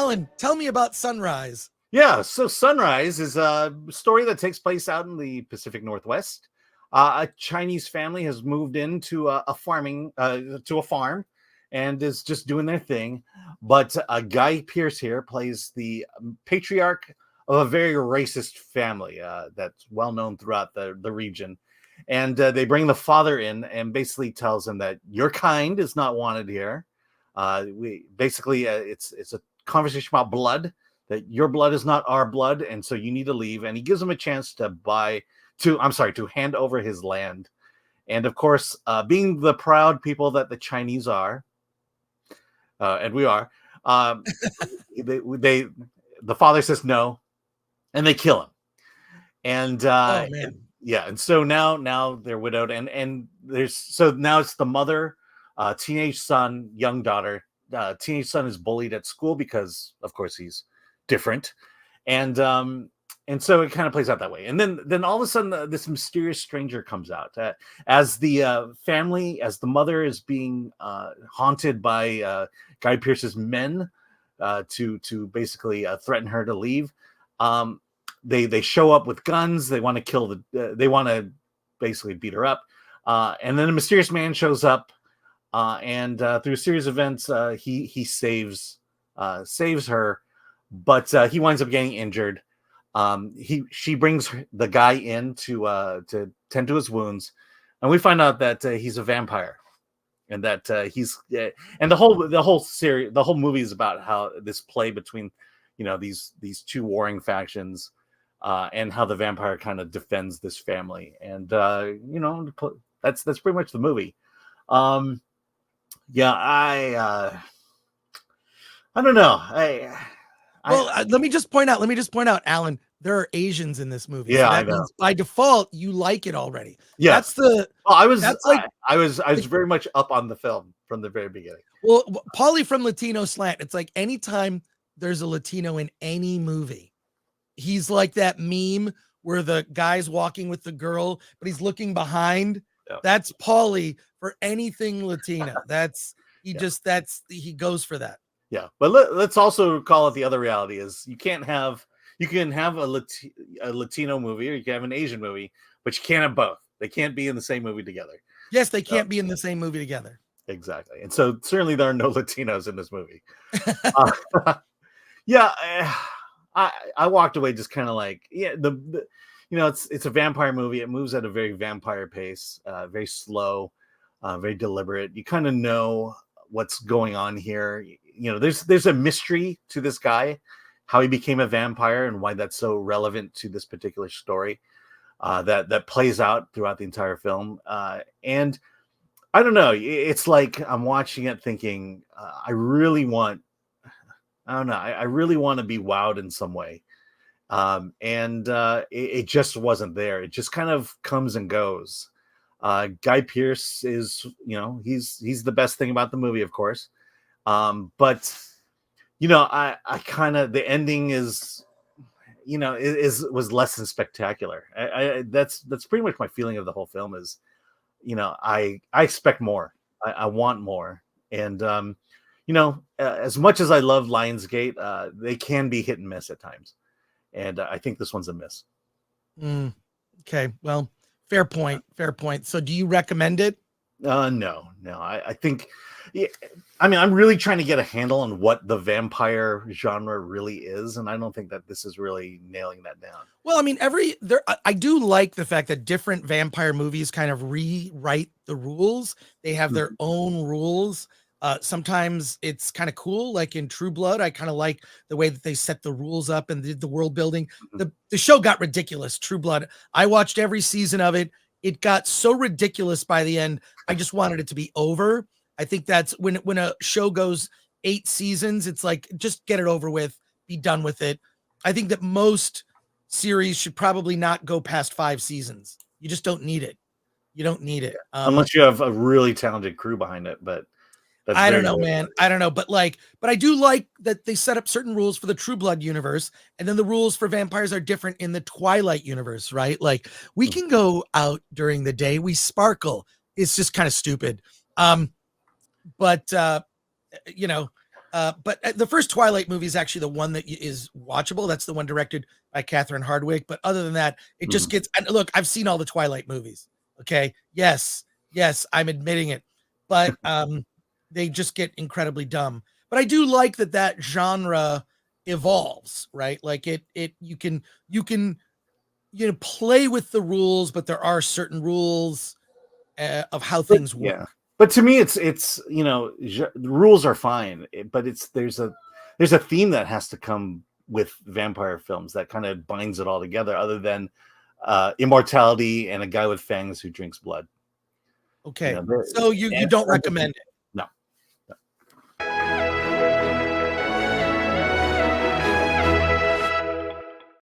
Alan, tell me about Sunrise. Yeah, so Sunrise is a story that takes place out in the Pacific Northwest. A Chinese family has moved into a farm, and is just doing their thing. But Guy Pearce here plays the patriarch of a very racist family that's well known throughout the region. And they bring the father in and basically tells him that your kind is not wanted here. It's a conversation about blood, that your blood is not our blood, and so you need to leave. And he gives him a chance to hand over his land. And of course, being the proud people that the Chinese are, and we are, the father says no, and they kill him. And and so now they're widowed, and now it's the mother, teenage son, young daughter. Teenage son is bullied at school because, of course, he's different, and so it kind of plays out that way. And then all of a sudden, this mysterious stranger comes out as the mother is being haunted by Guy Pearce's men to basically threaten her to leave. They show up with guns. They want to they want to basically beat her up. And then a mysterious man shows up, and through a series of events, he saves her, but he winds up getting injured. She brings the guy in to tend to his wounds, and we find out that he's a vampire, and that and the whole movie is about how this play between these two warring factions, and how the vampire kind of defends this family. And that's pretty much the movie. I don't know. Let me just point out, Alan, there are Asians in this movie. Yeah, so that means by default you like it already. Yeah, I was like very much up on the film from the very beginning. Well, Paulie from Latino Slant, it's like anytime there's a Latino in any movie, he's like that meme where the guy's walking with the girl, but he's looking behind. Yeah. That's Paulie for anything Latino. He goes for that. Yeah, but let's also call it the other reality is you can have a Latino movie, or you can have an Asian movie, but you can't have both. They can't be in the same movie together. Yes, they can't be in the same movie together. Exactly. And so certainly there are no Latinos in this movie. I walked away just kind of like, it's a vampire movie. It moves at a very vampire pace, very slow, very deliberate. You kind of know what's going on here. There's a mystery to this guy, how he became a vampire and why that's so relevant to this particular story, that plays out throughout the entire film. And I don't know, it's like I'm watching it thinking, I really want to be wowed in some way. It just wasn't there. It just kind of comes and goes. Guy Pearce is, he's the best thing about the movie, of course. But I kind of, the ending is, was less than spectacular. That's pretty much my feeling of the whole film is, I expect more. I want more. And, as much as I love Lionsgate, they can be hit and miss at times. And I think this one's a miss. Okay. Well, fair point. So do you recommend it? No. I think, I'm really trying to get a handle on what the vampire genre really is, and I don't think that this is really nailing that down. Well, I do like the fact that different vampire movies kind of rewrite the rules. They have their own rules. Sometimes it's kind of cool, like in True Blood. I kind of like the way that they set the rules up and did the world building. The show got ridiculous. True Blood. I watched every season of it. It got so ridiculous by the end. I just wanted it to be over. I think that's when a show goes 8 seasons, it's like, just get it over with, be done with it. I think that most series should probably not go past 5 seasons. You just don't need it. You don't need it. Unless you have a really talented crew behind it, but I don't know, man. I don't know. But I do like that they set up certain rules for the True Blood universe. And then the rules for vampires are different in the Twilight universe, right? Like, we can go out during the day. We sparkle. It's just kind of stupid. But the first Twilight movie is actually the one that is watchable. That's the one directed by Catherine Hardwicke. But other than that, it just gets. And look, I've seen all the Twilight movies. Okay, yes, I'm admitting it. But they just get incredibly dumb. But I do like that genre evolves, right? Like you can play with the rules, but there are certain rules of how things work. Yeah. But to me, it's the rules are fine, but there's a theme that has to come with vampire films that kind of binds it all together, other than immortality and a guy with fangs who drinks blood. Okay, so you don't recommend it?